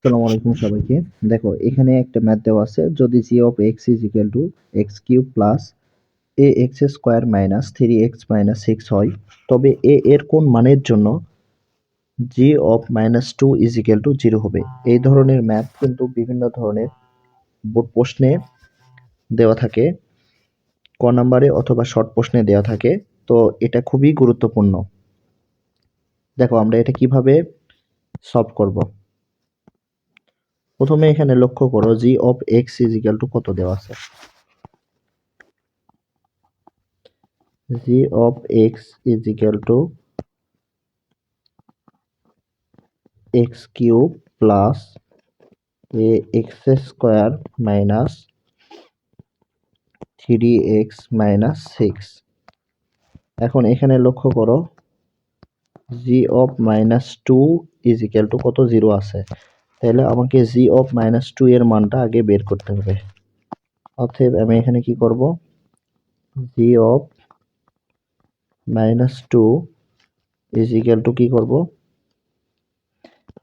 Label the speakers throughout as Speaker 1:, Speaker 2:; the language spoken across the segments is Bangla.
Speaker 1: আসসালামু আলাইকুম সবাইকে। দেখো এখানে একটা ম্যাথ দেওয়া আছে, যদি g of x is equal to x cube plus ax square minus 3x minus 6 হয়, তবে a এর কোন মানের জন্য g of minus 2 is equal to 0 হবে। এই ধরনের ম্যাথ কিন্তু বিভিন্ন ধরনের বোর্ড প্রশ্নে দেওয়া থাকে, ক নাম্বারে অথবা শর্ট প্রশ্নে দেওয়া থাকে। তো এটা খুবই গুরুত্বপূর্ণ। দেখো আমরা এটা কিভাবে সলভ করব। প্রথমে এখানে লক্ষ্য করো g of x is equal to কত দেওয়া আছে। g of x is equal to x cube plus ax square minus 3x minus 6। এখন এখানে লক্ষ্য করো g of minus 2 is equal to কত, 0 আছে। তাহলে আমাকে g of minus 2 এর মানটা আগে বের করতে হবে। অতএব আমি এখানে কি করব, g of minus 2 is equal to কি করব,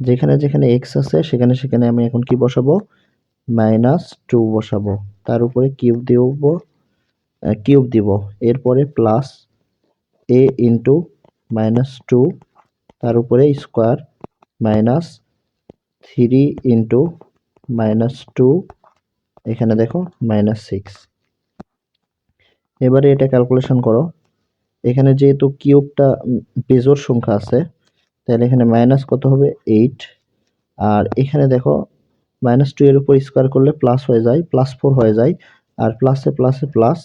Speaker 1: যেখানে যেখানে x আছে সেখানে সেখানে আমি এখন কি বসাবো, -2 বসাবো। তার উপরে কিউব দিব, এরপরে প্লাস a ইন্টু -2, তার উপরে স্কোয়ার মাইনাস 3 ইন্টু -2, এখানে দেখো -6। এবারে এটা ক্যালকুলেশন করো। এখানে যেহেতু কিউবটা বেজোড় সংখ্যা আছে, তাহলে এখানে মাইনাস কত হবে, 8। আর এখানে দেখো -2 এর উপর স্কোয়ার করলে প্লাস হয়ে যায়, +4 হয়ে যায়। আর প্লাসে প্লাসে প্লাস,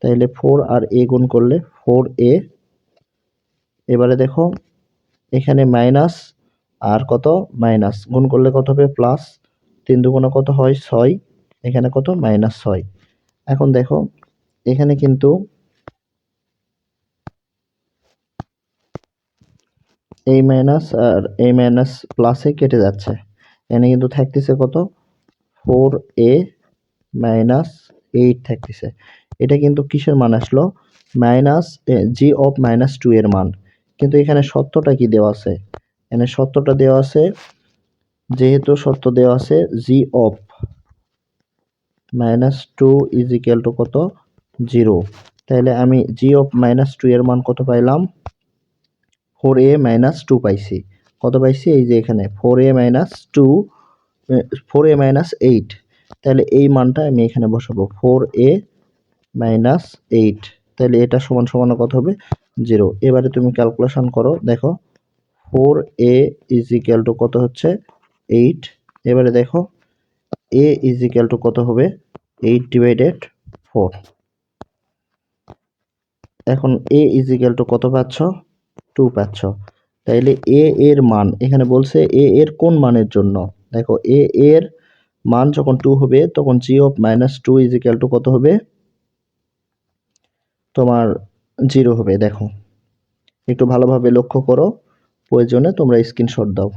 Speaker 1: তাইলে 4 আর a গুণ করলে 4a। এবারে দেখো এখানে মাইনাস আর কত, মাইনাস গুণ করলে কত হবে, প্লাস। 3 দুগুণে কত হয়, 6। এখানে কত, -6। এখন দেখো এখানে কিন্তু এই মাইনাস আর এই মাইনাস প্লাসে কেটে যাচ্ছে। এখানে কিন্তু থাকতেছে কত, 4a মাইনাস 8 থাকতেছে। এটা কিন্তু কিসের মান আসলো, মাইনাস g of -2 এর মান। কিন্তু এখানে সত্যটা কি দেওয়া আছে, এখানে সত্যটা দেওয়া আছে, যেহেতু সত্য দেওয়া আছে g of -2 is equal to কত, 0। তাহলে আমি g of -2 এর মান কত পাইলাম, 4a minus 2 পাইছি। কত পাইছি, এই যে এখানে 4a minus 2, 4a minus 8। তাহলে এই মানটা আমি এখানে বসাবো, 4a minus 8। তাহলে এটা সমান সমান কত হবে, 0। এবারে তুমি ক্যালকুলেশন করো, দেখো 4a is equal to কত হচ্ছে, 8। এবারে দেখো a is equal to কত হবে, 8 divided 4। এখন a is equal to কত পাচ্ছ, 2 পাচ্ছ। তাইলে a এর মান এখানে বলছে a এর কোন মানের জন্য। দেখো a এর মান যখন 2 হবে তখন g of -2 is equal to কত হবে, তোমার 0 হবে। দেখো একটু ভালোভাবে লক্ষ্য করো, প্রয়োজনে তোমরা স্ক্রিনশট দাও।